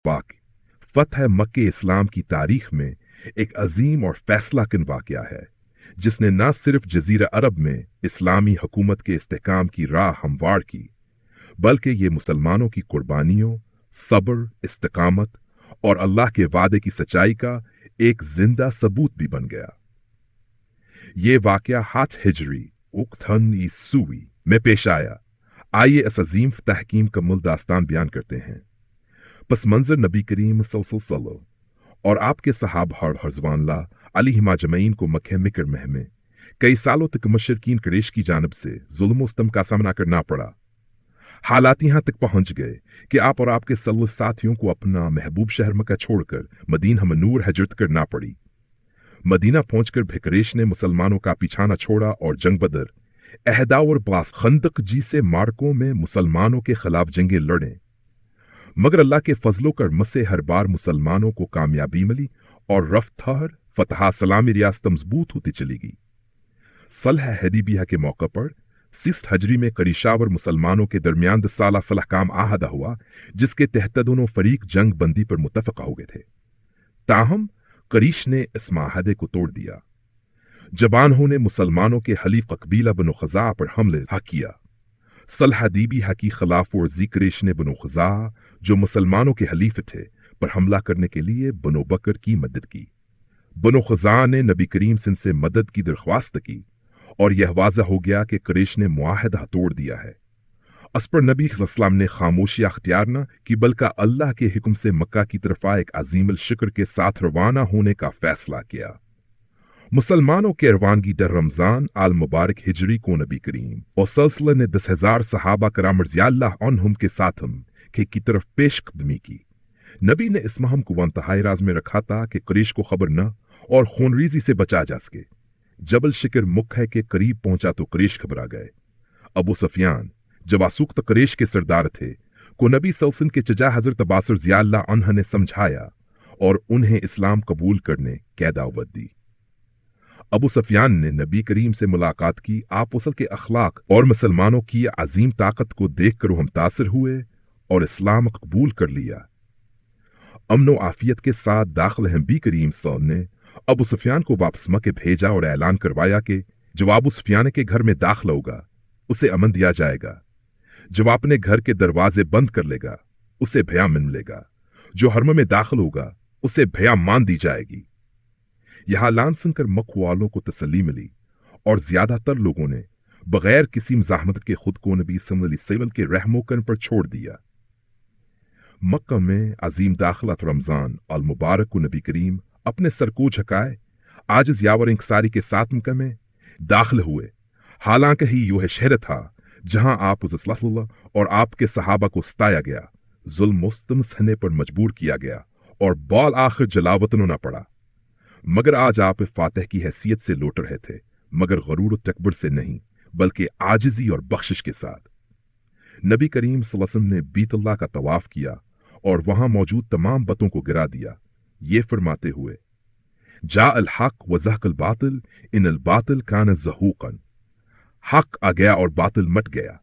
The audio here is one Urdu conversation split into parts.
فتح مکہ اسلام کی تاریخ میں ایک عظیم اور فیصلہ کن واقعہ ہے جس نے نہ صرف جزیرہ عرب میں اسلامی حکومت کے استحکام کی راہ ہموار کی بلکہ یہ مسلمانوں کی قربانیوں، صبر، استقامت اور اللہ کے وعدے کی سچائی کا ایک زندہ ثبوت بھی بن گیا۔ یہ واقعہ 8 ہجری اکتھن عیسوی میں پیش آیا۔ آئیے اس عظیم تحکیم کا مل داستان بیان کرتے ہیں۔ پس منظر نبی کریم صلی اللہ علیہ وسلم اور آپ کے صحابہ رضوان اللہ علیہم اجمعین کو مکہ مکرمہ میں کئی سالوں تک مشرکین قریش کی جانب سے ظلم و ستم کا سامنا کرنا پڑا۔ حالات یہاں تک پہنچ گئے کہ آپ اور آپ کے ساتھیوں کو اپنا محبوب شہر مکہ چھوڑ کر مدینہ منور ہجرت کرنا پڑی۔ مدینہ پہنچ کر بھی قریش نے مسلمانوں کا پیچھا نہ چھوڑا اور جنگ بدر، احدا اور باس خندق جیسے مارکوں میں مسلمانوں کے خلاف جنگیں لڑیں، مگر اللہ کے فضل و کرم سے ہر بار مسلمانوں کو کامیابی ملی اور رفتہ فتح سلامی ریاست مضبوط ہوتی چلی گئی۔ صلح حدیبیہ کے موقع پر 60 ہجری میں قریشاور مسلمانوں کے درمیان 10 سالہ صلح کام عہدہ ہوا جس کے تحت دونوں فریق جنگ بندی پر متفقہ ہو گئے تھے۔ تاہم قریش نے اس معاہدے کو توڑ دیا جب انہوں نے مسلمانوں کے حلیف قبیلہ بنو خزاعہ پر حملے کیا۔ صلح حدیبیہ کی خلاف ورزی قریش نے بنو خزاعہ جو مسلمانوں کے حلیف تھے پر حملہ کرنے کے لیے بنو بکر کی مدد کی۔ بنو خزاعہ نے نبی کریم سے مدد کی درخواست کی اور یہ واضح ہو گیا کہ قریش نے معاہدہ توڑ دیا ہے۔ اس پر نبی صلی اللہ علیہ وسلم نے خاموشی اختیار نہ کی بلکہ اللہ کے حکم سے مکہ کی طرف ایک عظیم الشکر کے ساتھ روانہ ہونے کا فیصلہ کیا۔ مسلمانوں کے روانگی در رمضان آل مبارک ہجری کو نبی کریم اور سلسلہ نے 10,000 صحابہ کرام رضی اللہ عنہم کے ساتھم کی طرف پیش قدمی کی۔ نبی نے اس مہم کو انتہائی راز میں رکھا تھا کہ قریش کو خبر نہ اور خون ریزی سے بچا جا سکے۔ جبل شکر مکہ کے قریب پہنچا تو قریش گھبرا گئے۔ ابو سفیان جو آسوقت قریش کے سردار تھے کو نبی صلی اللہ علیہ وسلم کے چچا حضرت عباس رضی اللہ عنہ نے سمجھایا اور انہیں اسلام قبول کرنے کی دعوت دی۔ ابو سفیان نے نبی کریم سے ملاقات کی، آپ وصل کے اخلاق اور مسلمانوں کی عظیم طاقت کو دیکھ کر وہ متاثر ہوئے اور اسلام قبول کر لیا۔ امن و عافیت کے ساتھ داخل نبی کریم صلی اللہ علیہ وسلم نے ابو سفیان کو واپس مکہ بھیجا اور اعلان کروایا کہ جو ابو سفیان کے گھر میں داخل ہوگا اسے امن دیا جائے گا، جو اپنے گھر کے دروازے بند کر لے گا اسے بھیا مل لے گا، جو حرم میں داخل ہوگا اسے بھیا مان دی جائے گی۔ یہ اعلان سن کر مکہ والوں کو تسلی ملی اور زیادہ تر لوگوں نے بغیر کسی مزاحمت کے خود کو نبی صلی اللہ علیہ وسلم کے رحم و کرم پر چھوڑ دیا۔ مکہ میں عظیم داخلت رمضان المبارک کو نبی کریم اپنے سر کو جھکائے عاجز یاور انکساری کے ساتھ مکہ میں داخل ہوئے، حالانکہ ہی یہ شہر تھا جہاں آپ صلی اللہ علیہ وسلم اور آپ کے صحابہ کو ستایا گیا، ظلم و ستم سہنے پر مجبور کیا گیا اور بال آخر جلاوطن ہونا پڑا۔ مگر آج آپ فاتح کی حیثیت سے لوٹ رہے تھے، مگر غرور و تکبر سے نہیں بلکہ عاجزی اور بخشش کے ساتھ۔ نبی کریم صلی اللہ علیہ وسلم نے بیت اللہ کا طواف کیا اور وہاں موجود تمام بتوں کو گرا دیا، یہ فرماتے ہوئے جاء الحق وزهق الباطل ان الباطل کان زہوقا، حق آ گیا اور باطل مٹ گیا،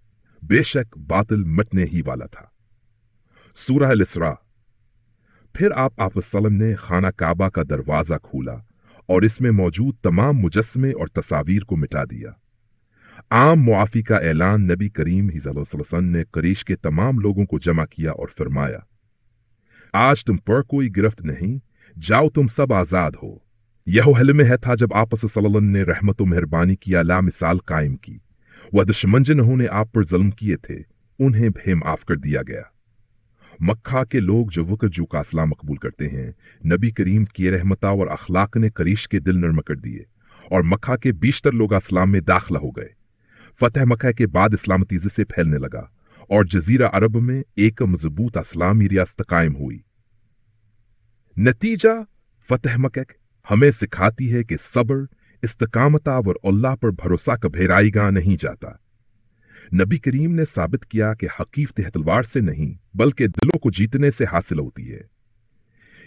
بے شک باطل مٹنے ہی والا تھا۔ سورہ الاسراء۔ پھر آپ صلی اللہ علیہ وسلم نے خانہ کعبہ کا دروازہ کھولا اور اس میں موجود تمام مجسمے اور تصاویر کو مٹا دیا۔ عام معافی کا اعلان نبی کریم صلی اللہ علیہ وسلم نے قریش کے تمام لوگوں کو جمع کیا اور فرمایا آج تم پر کوئی گرفت نہیں، جاؤ تم سب آزاد ہو۔ یہ حلم ہے تھا جب آپ صلی اللہ علیہ وسلم نے رحمت و مہربانی کی لا مثال قائم کی، وہ دشمن جنہوں نے آپ پر ظلم کیے تھے انہیں بھی معاف کر دیا گیا۔ مکہ کے لوگ جو وقت کا اسلام قبول کرتے ہیں، نبی کریم کی رحمتہ اور اخلاق نے قریش کے دل نرم کر دیے اور مکہ کے بیشتر لوگ اسلام میں داخلہ ہو گئے۔ فتح مکہ کے بعد اسلام تیزی سے پھیلنے لگا اور جزیرہ عرب میں ایک مضبوط اسلامی ریاست قائم ہوئی۔ نتیجہ فتح مکہ ہمیں سکھاتی ہے کہ صبر، استقامت اور اللہ پر بھروسہ کبھیرائی گاہ نہیں جاتا۔ نبی کریم نے ثابت کیا کہ حقیقت تلوار سے نہیں بلکہ دلوں کو جیتنے سے حاصل ہوتی ہے۔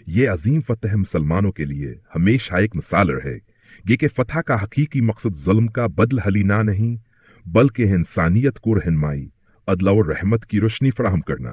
یہ عظیم فتح مسلمانوں کے لیے ہمیشہ ایک مثال رہے گی کہ فتح کا حقیقی مقصد ظلم کا بدل ہلینا نہیں بلکہ انسانیت کو رہنمائی، عدل و رحمت کی روشنی فراہم کرنا۔